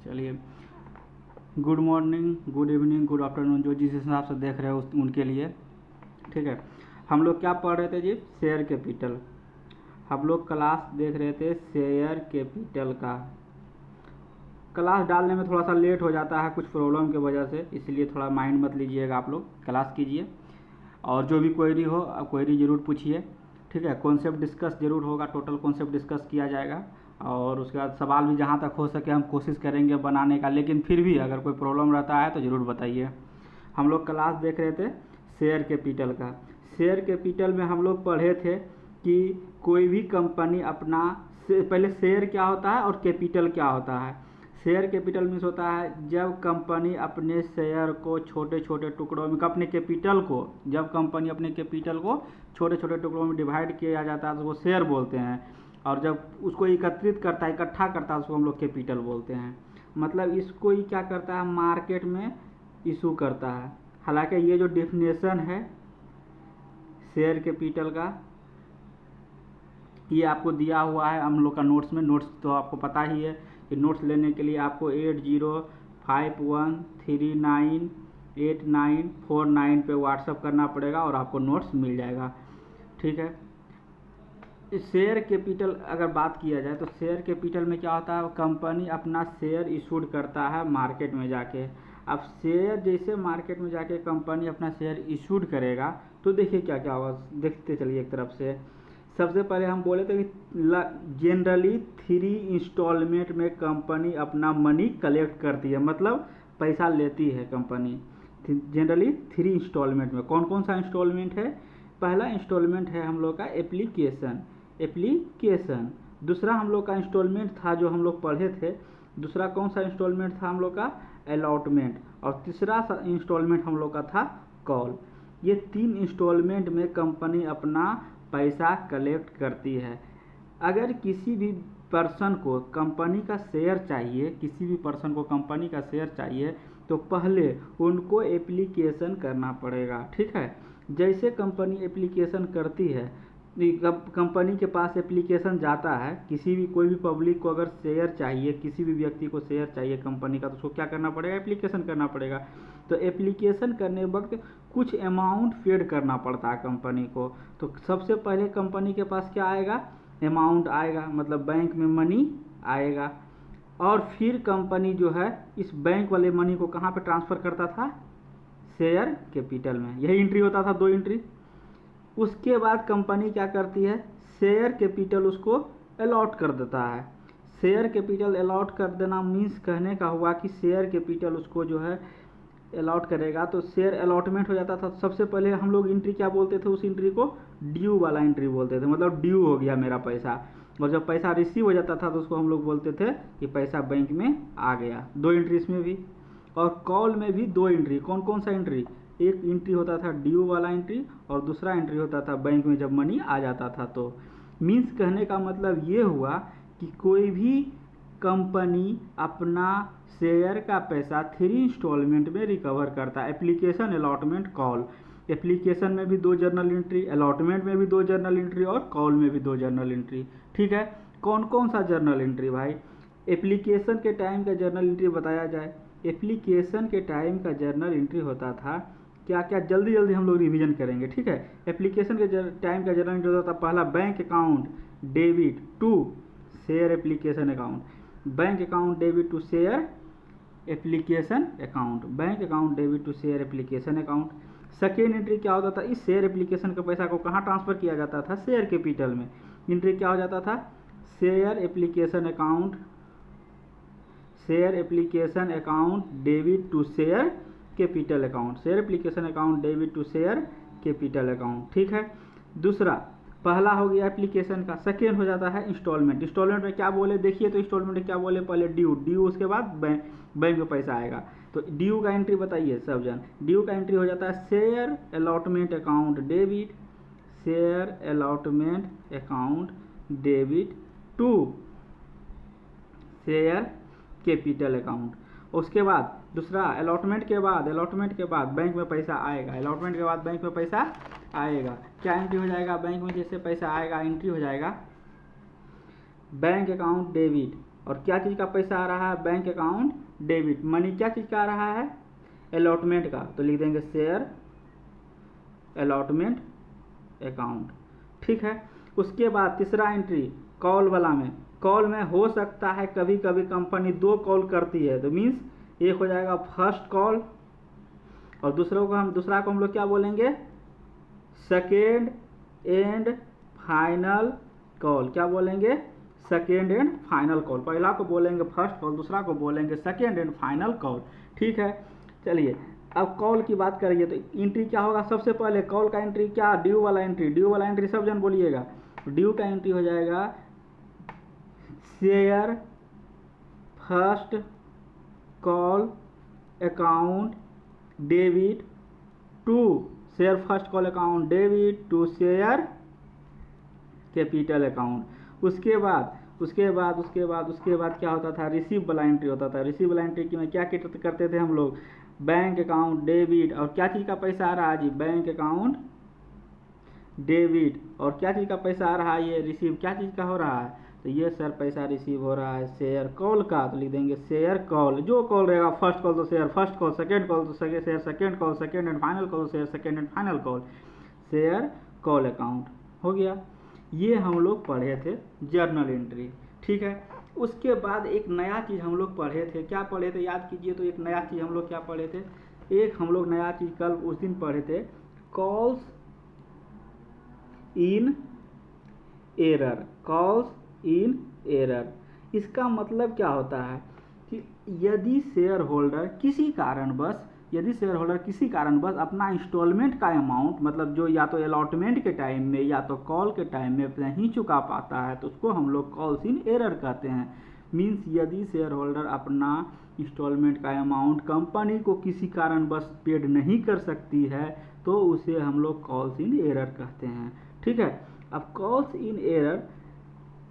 चलिए, good morning, good evening, good afternoon, जो जिस हिसाब से देख रहे हो उनके लिए। ठीक है, हम लोग क्या पढ़ रहे थे जी? Share capital. हम लोग क्लास देख रहे थे शेयर कैपिटल का। क्लास डालने में थोड़ा सा लेट हो जाता है कुछ प्रॉब्लम की वजह से, इसलिए थोड़ा माइंड मत लीजिएगा, आप लोग क्लास कीजिए और जो भी क्वेरी हो क्वेरी ज़रूर पूछिए। ठीक है, कॉन्सेप्ट डिस्कस जरूर होगा, टोटल कॉन्सेप्ट डिस्कस किया जाएगा और उसके बाद सवाल भी जहाँ तक हो सके हम कोशिश करेंगे बनाने का, लेकिन फिर भी अगर कोई प्रॉब्लम रहता है तो ज़रूर बताइए। हम लोग क्लास देख रहे थे शेयर कैपिटल का। शेयर कैपिटल में हम लोग पढ़े थे कि कोई भी कंपनी अपना पहले शेयर क्या होता है और कैपिटल क्या होता है। शेयर कैपिटल मीन्स होता है जब कंपनी अपने शेयर को छोटे छोटे टुकड़ों में, अपने कैपिटल को, जब कंपनी अपने कैपिटल को छोटे छोटे टुकड़ों में डिवाइड किया जाता है तो वो शेयर बोलते हैं, और जब उसको एकत्रित करता है, इकट्ठा करता है, उसको हम लोग कैपिटल बोलते हैं। मतलब इसको ही क्या करता है, मार्केट में इशू करता है। हालांकि ये जो डेफिनेशन है शेयर कैपिटल का, ये आपको दिया हुआ है हम लोग का नोट्स में। नोट्स तो आपको पता ही है कि नोट्स लेने के लिए आपको 8051398949 पे व्हाट्सअप करना पड़ेगा और आपको नोट्स मिल जाएगा। ठीक है, शेयर कैपिटल अगर बात किया जाए तो शेयर कैपिटल में क्या होता है, कंपनी अपना शेयर इशूड करता है मार्केट में जाके। अब शेयर जैसे मार्केट में जाके कंपनी अपना शेयर इशूड करेगा तो देखिए क्या क्या होगा, देखते चलिए। एक तरफ से सबसे पहले हम बोले थे कि जनरली 3 इंस्टॉलमेंट में कंपनी अपना मनी कलेक्ट करती है, मतलब पैसा लेती है कंपनी जनरली 3 इंस्टॉलमेंट में। कौन कौन सा इंस्टॉलमेंट है? पहला इंस्टॉलमेंट है हम लोग का एप्लीकेशन। दूसरा हम लोग का इंस्टॉलमेंट था जो हम लोग पढ़े थे, दूसरा कौन सा इंस्टॉलमेंट था हम लोग का? अलॉटमेंट। और तीसरा इंस्टॉलमेंट हम लोग का था कॉल। ये 3 इंस्टॉलमेंट में कंपनी अपना पैसा कलेक्ट करती है। अगर किसी भी पर्सन को कंपनी का शेयर चाहिए, किसी भी पर्सन को कंपनी का शेयर चाहिए तो पहले उनको एप्लीकेशन करना पड़ेगा। ठीक है, जैसे कंपनी एप्लीकेशन करती है, कंपनी के पास एप्लीकेशन जाता है, किसी भी कोई भी पब्लिक को अगर शेयर चाहिए, किसी भी व्यक्ति को शेयर चाहिए कंपनी का, तो उसको क्या करना पड़ेगा? एप्लीकेशन करना पड़ेगा। तो एप्लीकेशन करने वक्त कुछ अमाउंट पेड करना पड़ता है कंपनी को। तो सबसे पहले कंपनी के पास क्या आएगा? अमाउंट आएगा, मतलब बैंक में मनी आएगा। और फिर कंपनी जो है इस बैंक वाले मनी को कहाँ पे ट्रांसफ़र करता था? शेयर कैपिटल में। यही एंट्री होता था, 2 एंट्री। उसके बाद कंपनी क्या करती है? शेयर कैपिटल उसको अलॉट कर देता है। शेयर कैपिटल अलॉट कर देना मीन्स कहने का हुआ कि शेयर कैपिटल उसको जो है अलॉट करेगा तो शेयर अलॉटमेंट हो जाता था। सबसे पहले हम लोग एंट्री क्या बोलते थे? उस एंट्री को ड्यू वाला एंट्री बोलते थे, मतलब ड्यू हो गया मेरा पैसा। और जब पैसा रिसीव हो जाता था तो उसको हम लोग बोलते थे कि पैसा बैंक में आ गया। 2 एंट्री इसमें भी। और कॉल में भी 2 एंट्री। कौन कौन सा एंट्री? एक एंट्री होता था ड्यू वाला एंट्री और दूसरा एंट्री होता था बैंक में जब मनी आ जाता था। तो मीन्स कहने का मतलब ये हुआ कि कोई भी कंपनी अपना शेयर का पैसा 3 इंस्टॉलमेंट में रिकवर करता है। Application, allotment, call. एप्लीकेशन में भी 2 जर्नल एंट्री, अलॉटमेंट में भी 2 जर्नल एंट्री और कॉल में भी 2 जर्नल एंट्री। ठीक है, कौन कौन सा जर्नल एंट्री भाई? एप्लीकेशन के टाइम का जर्नल एंट्री बताया जाए। एप्लीकेशन के टाइम का जर्नल एंट्री होता था क्या क्या, जल्दी जल्दी हम लोग रिवीजन करेंगे। ठीक है, एप्लीकेशन के टाइम का जर्नल एंट्री होता था पहला bank account debit to share application account, bank account debit to share application account, bank account debit to share application account. Second entry क्या होता था? इस शेयर एप्लीकेशन के पैसा को कहाँ ट्रांसफर किया जाता था? शेयर कैपिटल में। एंट्री क्या हो जाता था? Share application account, share application account debit to share capital account, share application account debit to share capital account. ठीक है, दूसरा पहला हो गया एप्लीकेशन का। सेकेंड हो जाता है इंस्टॉलमेंट। इंस्टॉलमेंट में क्या बोले देखिए, तो इंस्टॉलमेंट में क्या बोले? पहले ड्यू, उसके बाद बैंक में पैसा आएगा। तो ड्यू का एंट्री बताइए सब जन। ड्यू का एंट्री हो जाता है share allotment account debit, share allotment account debit to share capital account. उसके बाद दूसरा अलॉटमेंट के बाद बैंक में पैसा आएगा। अलॉटमेंट के बाद बैंक में पैसा आएगा। क्या एंट्री हो जाएगा बैंक में? जैसे पैसा आएगा एंट्री हो जाएगा बैंक अकाउंट डेबिट, और क्या चीज़ का पैसा आ रहा है, बैंक अकाउंट डेबिट। मनी क्या चीज़ का आ रहा है, अलॉटमेंट का, तो लिख देंगे शेयर अलॉटमेंट अकाउंट। ठीक है। उसके बाद तीसरा एंट्री कॉल वाला में, कॉल में हो सकता है कभी कभी कंपनी 2 कॉल करती है, तो मीन्स एक हो जाएगा फर्स्ट कॉल और दूसरा को हम लोग क्या बोलेंगे, सेकेंड एंड फाइनल कॉल। क्या बोलेंगे, सेकेंड एंड फाइनल कॉल। पहला को बोलेंगे फर्स्ट कॉल, दूसरा को बोलेंगे सेकेंड एंड फाइनल कॉल। ठीक है। चलिए अब कॉल की बात करिए तो एंट्री क्या होगा, सबसे पहले कॉल का एंट्री क्या, ड्यू वाला एंट्री। ड्यू वाला एंट्री सब जन बोलिएगा। ड्यू का एंट्री हो जाएगा share first call account debit to share first call account debit to share capital account. उसके बाद क्या होता था, रिसीव वाला एंट्री होता था। रिसीव वाला एंट्री में क्या करते थे हम लोग, बैंक अकाउंट डेबिट और क्या चीज़ का पैसा आ रहा है जी, बैंक अकाउंट डेबिट और क्या चीज़ का पैसा आ रहा है, ये रिसीव क्या चीज़ का हो रहा है, तो ये सर पैसा रिसीव हो रहा है शेयर कॉल का, तो लिख देंगे शेयर कॉल। जो कॉल रहेगा फर्स्ट कॉल तो share first call, second call तो share second call, second and final call share second and final call, share call account हो गया। ये हम लोग पढ़े थे जर्नल एंट्री। ठीक है। उसके बाद एक नया चीज़ हम लोग पढ़े थे, क्या पढ़े थे याद कीजिए, तो एक नया चीज़ हम लोग क्या पढ़े थे, एक हम लोग नया चीज़ कल उस दिन पढ़े थे, calls in error. Calls in error, इसका मतलब क्या होता है कि यदि शेयर होल्डर किसी कारणवश अपना इंस्टॉलमेंट का अमाउंट, मतलब जो या तो अलॉटमेंट के टाइम में या तो कॉल के टाइम में नहीं चुका पाता है, तो उसको हम लोग कॉल्स इन एरर कहते हैं। मीन्स यदि शेयर होल्डर अपना इंस्टॉलमेंट का अमाउंट कंपनी को किसी कारणवश पेड नहीं कर सकती है, तो उसे हम लोग कॉल्स इन एरर कहते हैं। ठीक है। अब कॉल्स इन एरर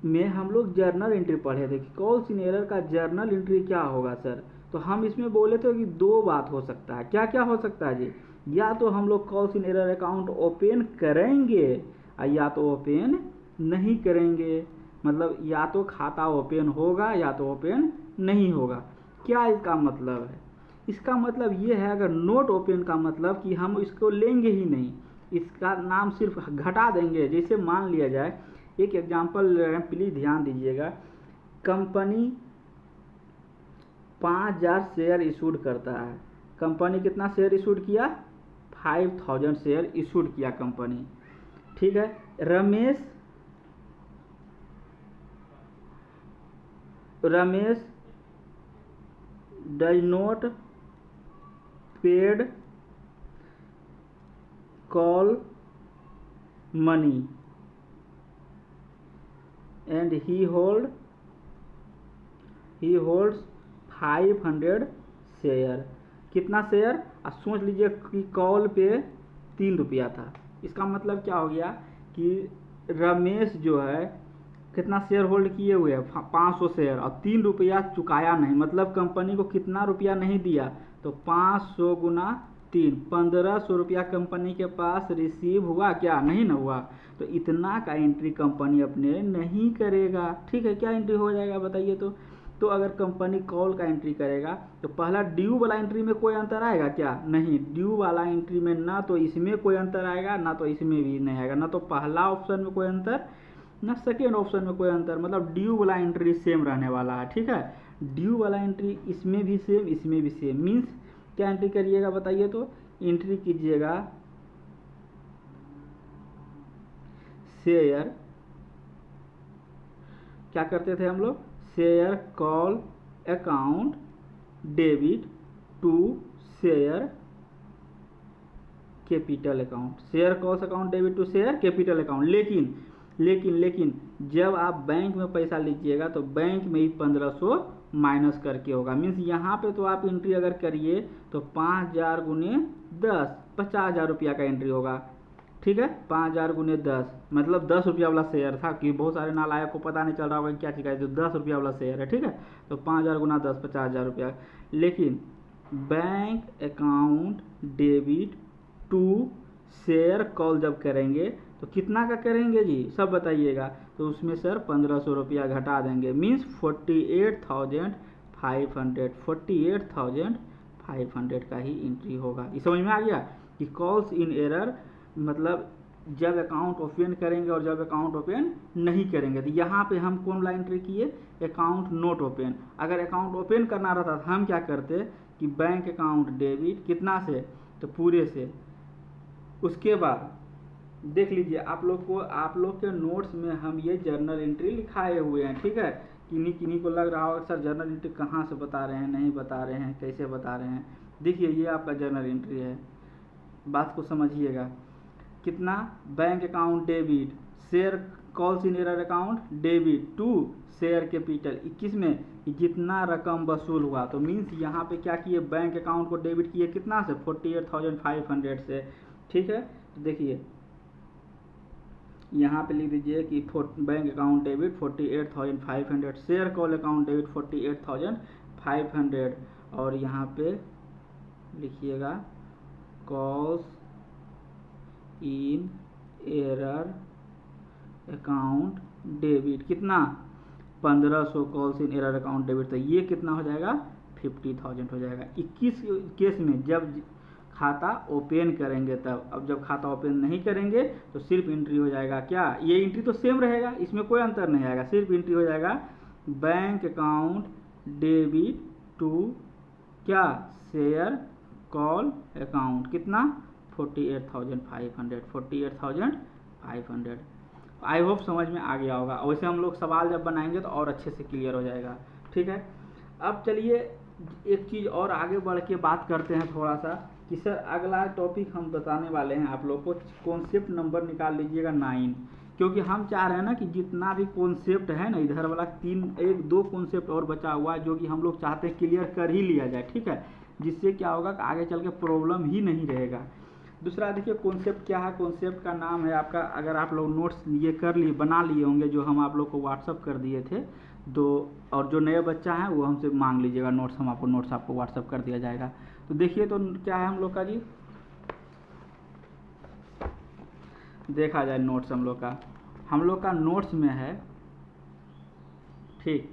में हम लोग जर्नल एंट्री पढ़े थे कि कॉल्स इन एरर का जर्नल एंट्री क्या होगा सर, तो हम इसमें बोले थे कि 2 बात हो सकता है। क्या क्या हो सकता है जी, या तो हम लोग calls in arrear account open करेंगे या तो ओपन नहीं करेंगे, मतलब या तो खाता ओपन होगा या तो ओपन नहीं होगा। क्या इसका मतलब है, इसका मतलब ये है अगर नोट ओपन का मतलब कि हम इसको लेंगे ही नहीं, इसका नाम सिर्फ घटा देंगे। जैसे मान लिया जाए, एक एग्जांपल प्लीज ध्यान दीजिएगा, कंपनी 5000 शेयर इशूड करता है। कंपनी कितना शेयर इशूड किया, 5000 शेयर इशूड किया कंपनी। ठीक है। Ramesh does not paid call money and he holds 500 share. कितना शेयर, आप सोच लीजिए कि कॉल पे 3 रुपया था। इसका मतलब क्या हो गया कि रमेश जो है कितना शेयर होल्ड किए हुए हैं, 500 शेयर, और 3 रुपया चुकाया नहीं, मतलब कंपनी को कितना रुपया नहीं दिया, तो 500 गुना 3, 1500 रुपया कंपनी के पास रिसीव हुआ, क्या नहीं ना हुआ, तो इतना का एंट्री कंपनी अपने नहीं करेगा। ठीक है। क्या एंट्री हो जाएगा बताइए, तो अगर कंपनी कॉल का एंट्री करेगा तो पहला ड्यू वाला एंट्री में कोई अंतर आएगा क्या, नहीं। ड्यू वाला एंट्री में ना तो इसमें कोई अंतर आएगा ना तो इसमें भी नहीं आएगा, ना तो पहला ऑप्शन में कोई अंतर ना सेकेंड ऑप्शन में कोई अंतर, मतलब ड्यू वाला एंट्री सेम रहने वाला है। ठीक है। ड्यू वाला एंट्री इसमें भी सेम इसमें भी सेम। मीन्स क्या एंट्री करिएगा बताइए, तो एंट्री कीजिएगा शेयर, क्या करते थे हम लोग, share call account debit to share capital account, share calls account debit to share capital account. लेकिन जब आप बैंक में पैसा लीजिएगा तो बैंक में ही 1500 माइनस करके होगा। मीन्स यहाँ पे तो आप एंट्री अगर करिए तो 5000 गुने 10, 50,000 रुपया का एंट्री होगा। ठीक है। 5000 गुने 10 मतलब 10 रुपया वाला शेयर था, कि बहुत सारे नालायक को पता नहीं चल रहा होगा क्या चीज़ है, तो 10 रुपया वाला शेयर है। ठीक है। तो 5000 गुना 10, 50,000 रुपया। लेकिन bank account debit to share call जब करेंगे तो कितना का करेंगे जी, सब बताइएगा, तो उसमें सर 1500 रुपया घटा देंगे, मीन्स 48,500 का ही एंट्री होगा। ये समझ में आ गया कि कॉल्स इन एरर मतलब जब अकाउंट ओपन करेंगे और जब अकाउंट ओपन नहीं करेंगे। तो यहाँ पे हम कौन ला एंट्री किए, अकाउंट नोट ओपन। अगर अकाउंट ओपन करना रहता था हम क्या करते कि बैंक अकाउंट डेबिट कितना से, तो पूरे से। उसके बाद देख लीजिए आप लोग के नोट्स में हम ये जर्नल एंट्री लिखाए हुए हैं, ठीक है। किन्हीं को लग रहा होगा सर जर्नल एंट्री कहाँ से बता रहे हैं, नहीं बता रहे हैं, कैसे बता रहे हैं। देखिए ये आपका जर्नल एंट्री है, बात को समझिएगा। कितना, bank account debit, share calls in arrear account debit to share capital 21 में जितना रकम वसूल हुआ। तो मीन्स यहाँ पे क्या किए, बैंक अकाउंट को डेबिट किए कितना से, 48,500 से, ठीक है। तो देखिए यहाँ पे लिख दीजिए कि bank account debit 48,500, share call account debit 48,500, और यहाँ पे लिखिएगा calls in arrear account debit कितना, 1500 calls in arrear account debit. तो ये कितना हो जाएगा, 50,000 हो जाएगा। 21 केस में जब खाता ओपन करेंगे तब। अब जब खाता ओपन नहीं करेंगे तो सिर्फ एंट्री हो जाएगा क्या, ये एंट्री तो सेम रहेगा, इसमें कोई अंतर नहीं आएगा, सिर्फ एंट्री हो जाएगा बैंक अकाउंट डेबिट टू क्या, शेयर कॉल अकाउंट कितना, 48,500। आई होप समझ में आ गया होगा। वैसे हम लोग सवाल जब बनाएंगे तो और अच्छे से क्लियर हो जाएगा, ठीक है। अब चलिए एक चीज़ और आगे बढ़ के बात करते हैं थोड़ा सा कि सर अगला टॉपिक हम बताने वाले हैं आप लोग को, कॉन्सेप्ट नंबर निकाल लीजिएगा 9, क्योंकि हम चाह रहे हैं ना कि जितना भी कॉन्सेप्ट है ना इधर वाला 1-2 कॉन्सेप्ट और बचा हुआ है जो कि हम लोग चाहते हैं क्लियर कर ही लिया जाए, ठीक है। जिससे क्या होगा कि आगे चल के प्रॉब्लम ही नहीं रहेगा। दूसरा देखिए कॉन्सेप्ट क्या है, कॉन्सेप्ट का नाम है आपका, अगर आप लोग नोट्स ये कर लिए बना लिए होंगे जो हम आप लोग को व्हाट्सअप कर दिए थे, तो और जो नए बच्चा है वो हमसे मांग लीजिएगा नोट्स, हम आपको नोट्स आपको व्हाट्सअप कर दिया जाएगा। तो देखिए तो क्या है हम लोग का जी, देखा जाए नोट्स हम लोग का नोट्स में है, ठीक,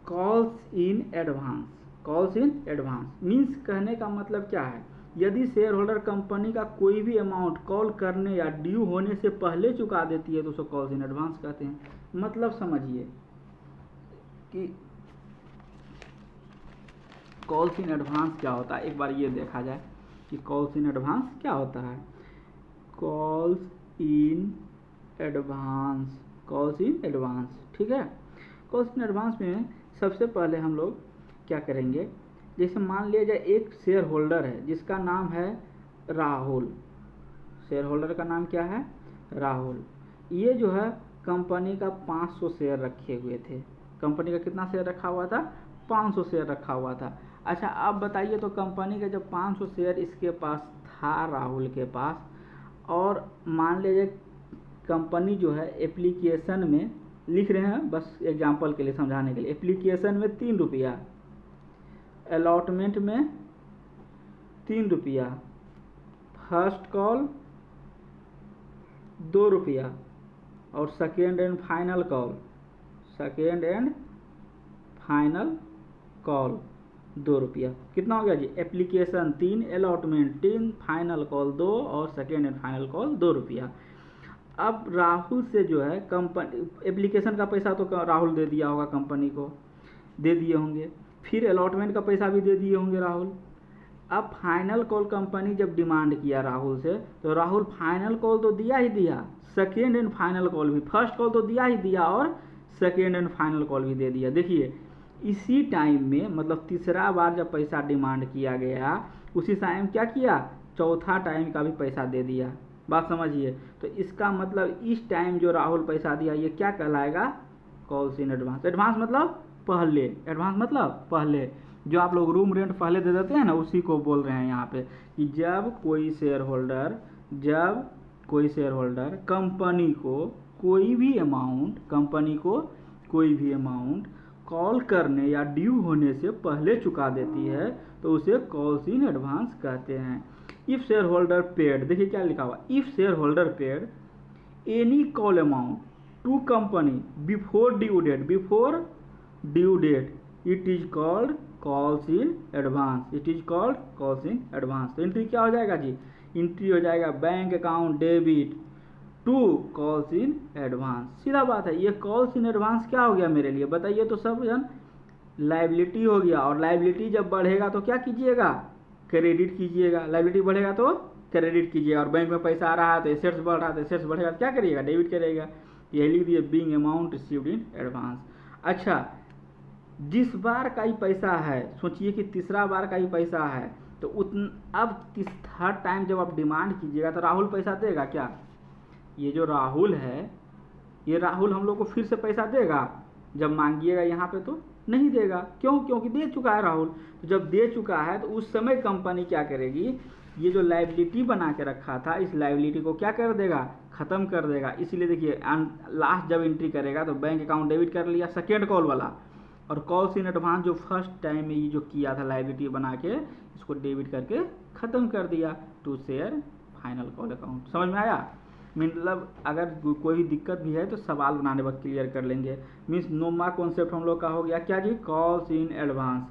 calls in advance. Calls in advance means कहने का मतलब क्या है, यदि शेयर होल्डर कंपनी का कोई भी अमाउंट कॉल करने या ड्यू होने से पहले चुका देती है तो उसको कॉल्स इन एडवांस कहते हैं। मतलब समझिए कि कॉल्स इन एडवांस क्या होता है, एक बार ये देखा जाए कि कॉल्स इन एडवांस क्या होता है। Calls in advance, calls in advance, ठीक है। कॉल्स इन एडवांस में सबसे पहले हम लोग क्या करेंगे, जैसे मान लिया जाए एक शेयर होल्डर है जिसका नाम है राहुल, शेयर होल्डर का नाम क्या है, राहुल। ये जो है कंपनी का 500 शेयर रखे हुए थे, कंपनी का कितना शेयर रखा हुआ था, 500 शेयर रखा हुआ था। अच्छा अब बताइए तो कंपनी का जब 500 शेयर इसके पास था राहुल के पास, और मान लीजिए कंपनी जो है एप्लीकेशन में लिख रहे हैं, बस एग्जांपल के लिए समझाने के लिए, एप्लीकेशन में 3 रुपया, अलॉटमेंट में 3 रुपया, फर्स्ट कॉल 2 रुपया और सेकेंड एंड फाइनल कॉल 2 रुपया। कितना हो गया जी, एप्लीकेशन 3, अलॉटमेंट 3, फाइनल कॉल 2 और सेकेंड एंड फाइनल कॉल 2 रुपया। अब राहुल से जो है कंपनी, एप्लीकेशन का पैसा तो राहुल दे दिया होगा, कंपनी को दे दिए होंगे, फिर अलॉटमेंट का पैसा भी दे दिए होंगे राहुल। अब फाइनल कॉल कंपनी जब डिमांड किया राहुल से, तो राहुल फाइनल कॉल तो दिया ही दिया, सेकेंड एंड फाइनल कॉल भी, फर्स्ट कॉल तो दिया ही दिया और सेकेंड एंड फाइनल कॉल भी दे दिया। देखिए इसी टाइम में, मतलब तीसरा बार जब पैसा डिमांड किया गया उसी टाइम क्या किया, चौथा टाइम का भी पैसा दे दिया। बात समझिए, तो इसका मतलब इस टाइम जो राहुल पैसा दिया ये क्या कहलाएगा, कॉल्स इन एडवांस। एडवांस मतलब पहले, एडवांस मतलब पहले, जो आप लोग रूम रेंट पहले दे देते हैं ना, उसी को बोल रहे हैं यहाँ पे कि जब कोई शेयर होल्डर कंपनी को कोई भी अमाउंट कॉल करने या ड्यू होने से पहले चुका देती है तो उसे कॉल्स इन एडवांस कहते हैं। इफ शेयर होल्डर पेड, देखिए क्या लिखा हुआ, if share holder paid any call amount to company before due date it is called calls in advance. It is called calls in advance. तो entry क्या हो जाएगा जी, एंट्री हो जाएगा bank account debit to calls in advance. सीधा बात है, ये कॉल्स इन एडवांस क्या हो गया मेरे लिए बताइए तो सब जन, लाइबिलिटी हो गया। और लाइबिलिटी जब बढ़ेगा तो क्या कीजिएगा, क्रेडिट कीजिएगा। लाइबिलिटी बढ़ेगा तो क्रेडिट कीजिएगा। और बैंक में पैसा आ रहा है तो एसेट्स बढ़ रहा है तो एसेट्स बढ़ेगा तो क्या करिएगा, डेबिट करिएगा। ये लिख दिए being amount received in advance. अच्छा, जिस बार का ही पैसा है, सोचिए कि तीसरा बार का ही पैसा है, तो अब थर्ड टाइम जब आप डिमांड कीजिएगा तो राहुल पैसा देगा क्या? ये जो राहुल है, ये राहुल हम लोग को फिर से पैसा देगा जब मांगिएगा यहाँ पे? तो नहीं देगा। क्यों? क्योंकि दे चुका है राहुल। तो जब दे चुका है तो उस समय कंपनी क्या करेगी, ये जो लाइबिलिटी बना के रखा था इस लाइबिलिटी को क्या कर देगा, खत्म कर देगा। इसीलिए देखिए लास्ट जब एंट्री करेगा तो बैंक अकाउंट डेबिट कर लिया सेकेंड कॉल वाला, और कॉल्स इन एडवांस जो फर्स्ट टाइम में ये जो किया था लाइबिलिटी बना के, इसको डेबिट करके खत्म कर दिया to share final call account. समझ में आया? मतलब अगर कोई भी दिक्कत भी है तो सवाल बनाने वक्त क्लियर कर लेंगे। मीन्स नोमा कॉन्सेप्ट हम लोग का हो गया क्या जी, कॉल्स इन एडवांस।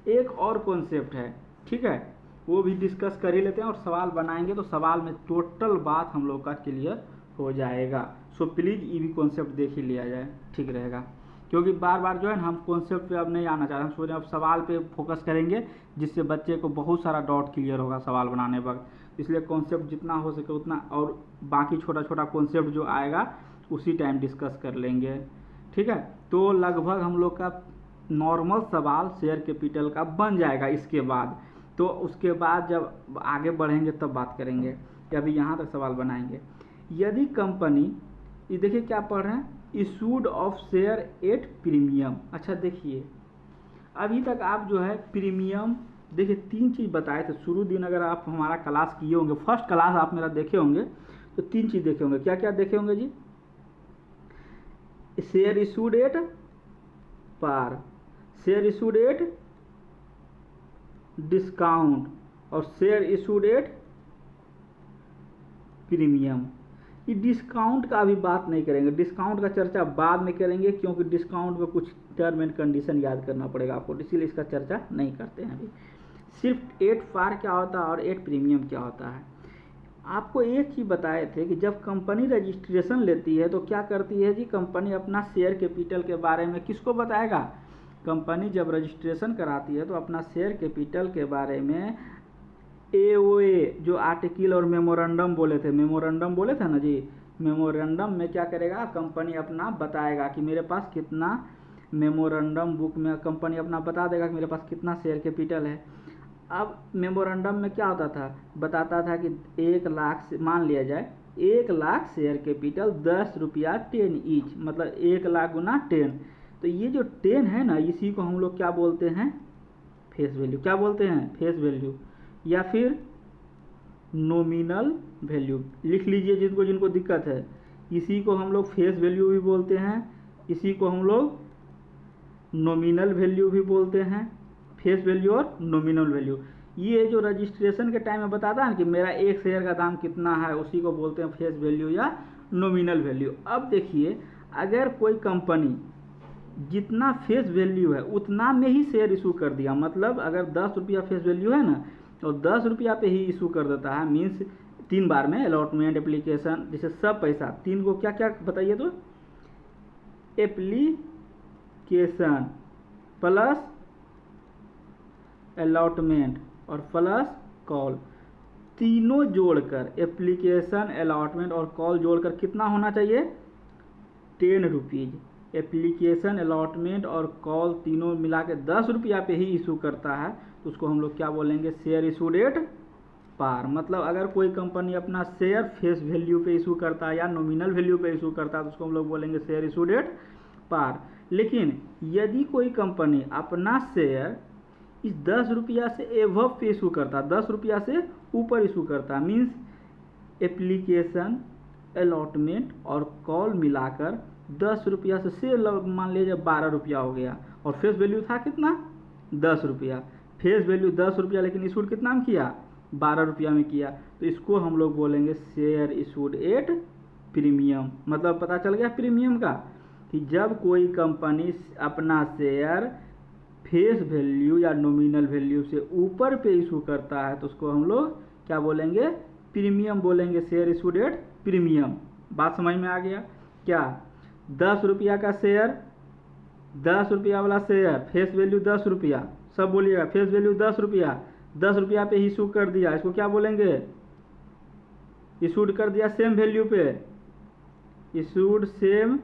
एक और कॉन्सेप्ट है, ठीक है, वो भी डिस्कस कर ही लेते हैं और सवाल बनाएंगे तो सवाल में टोटल बात हम लोग का क्लियर हो जाएगा। सो प्लीज़ ये भी कॉन्सेप्ट देख ही लिया जाए, ठीक रहेगा। क्योंकि बार बार जो है ना हम कॉन्सेप्ट पे अब नहीं आना चाह रहे, हम सोच रहे हैं अब सवाल पे फोकस करेंगे जिससे बच्चे को बहुत सारा डाउट क्लियर होगा सवाल बनाने वक्त। इसलिए कॉन्सेप्ट जितना हो सके उतना, और बाकी छोटा छोटा कॉन्सेप्ट जो आएगा उसी टाइम डिस्कस कर लेंगे, ठीक है। तो लगभग हम लोग का नॉर्मल सवाल शेयर कैपिटल का बन जाएगा इसके बाद। तो उसके बाद जब आगे बढ़ेंगे तब बात करेंगे, अभी यहाँ तक सवाल बनाएंगे। यदि कंपनी, ये देखिए क्या पढ़ रहे हैं, issued of share at premium. अच्छा देखिए, अभी तक आप जो है प्रीमियम, देखिए 3 चीज़ बताए थे शुरू दिन। अगर आप हमारा क्लास किए होंगे, फर्स्ट क्लास आप मेरा देखे होंगे, तो 3 चीज़ देखे होंगे। क्या क्या देखे होंगे जी? Share issued at par, share issued at discount, और शेयर इशूड एट प्रीमियम। ये डिस्काउंट का अभी बात नहीं करेंगे, डिस्काउंट का चर्चा बाद में करेंगे, क्योंकि डिस्काउंट में कुछ टर्म एंड कंडीशन याद करना पड़ेगा आपको, इसीलिए इसका चर्चा नहीं करते हैं अभी। सिर्फ 8 पार क्या होता है और 8 प्रीमियम क्या होता है। आपको एक चीज़ बताए थे कि जब कंपनी रजिस्ट्रेशन लेती है तो क्या करती है जी, कंपनी अपना शेयर कैपिटल के बारे में किसको बताएगा? कंपनी जब रजिस्ट्रेशन कराती है तो अपना शेयर कैपिटल के बारे में AOA जो आर्टिकल और मेमोरेंडम बोले थे, मेमोरेंडम बोले थे ना जी, मेमोरेंडम में क्या करेगा, कंपनी अपना बताएगा कि मेरे पास कितना, मेमोरेंडम बुक में कंपनी अपना बता देगा कि मेरे पास कितना शेयर कैपिटल है। अब मेमोरेंडम में क्या होता था, बताता था कि 1 लाख से, मान लिया जाए 1 लाख शेयर कैपिटल 10 रुपया 10 ईच, मतलब 1 लाख गुना 10। तो ये जो 10 है ना, इसी को हम लोग क्या बोलते हैं, फेस वैल्यू। क्या बोलते हैं? फेस वैल्यू, या फिर नॉमिनल वैल्यू। लिख लीजिए जिनको जिनको दिक्कत है, इसी को हम लोग फेस वैल्यू भी बोलते हैं, इसी को हम लोग नॉमिनल वैल्यू भी बोलते हैं। फेस वैल्यू और नॉमिनल वैल्यू, ये जो रजिस्ट्रेशन के टाइम में बताता है कि मेरा 1 शेयर का दाम कितना है, उसी को बोलते हैं फेस वैल्यू या नॉमिनल वैल्यू। अब देखिए, अगर कोई कंपनी जितना फेस वैल्यू है उतना में ही शेयर इशू कर दिया, मतलब अगर 10 रुपया फेस वैल्यू है ना, और 10 रुपया पे ही इशू कर देता है, मीन्स 3 बार में अलॉटमेंट, एप्लीकेशन, जैसे सब पैसा 3 को क्या क्या बताइए तो, एप्लीकेशन प्लस अलॉटमेंट और प्लस कॉल, तीनों जोड़कर, एप्लीकेशन, अलॉटमेंट और कॉल जोड़कर कितना होना चाहिए, 10 रुपीज़। एप्लीकेशन, अलॉटमेंट और कॉल तीनों मिला के 10 रुपया पे ही इशू करता है, तो उसको हम लोग क्या बोलेंगे, शेयर इशूड एट पार। मतलब अगर कोई कंपनी अपना शेयर फेस वैल्यू पे इशू करता है या नॉमिनल वैल्यू पे इशू करता है तो उसको हम लोग बोलेंगे शेयर इशूड एट पार। लेकिन यदि कोई कंपनी अपना शेयर इस 10 रुपया से एवव पे इशू करता, 10 रुपया से ऊपर इशू करता, मीन्स एप्लीकेशन, अलॉटमेंट और कॉल मिलाकर 10 रुपया से शेयर मान लीजिए 12 रुपया हो गया, और फेस वैल्यू था कितना, 10 रुपया। फेस वैल्यू 10 रुपया, लेकिन इशूड कितना में किया, 12 रुपया में किया, तो इसको हम लोग बोलेंगे शेयर इशूड एट प्रीमियम। मतलब पता चल गया प्रीमियम का, कि जब कोई कंपनी अपना शेयर फेस वैल्यू या नॉमिनल वैल्यू से ऊपर पे इशू करता है तो उसको हम लोग क्या बोलेंगे, प्रीमियम बोलेंगे, शेयर इशूड एट प्रीमियम। बात समझ में आ गया क्या? 10 रुपया का शेयर, 10 रुपया वाला शेयर, फेस वैल्यू 10 रुपया, सब बोलिएगा, फेस वैल्यू 10 रुपया, 10 रुपया पे इशू कर दिया, इसको क्या बोलेंगे, इशूड कर दिया सेम वैल्यू पे, इशूड सेम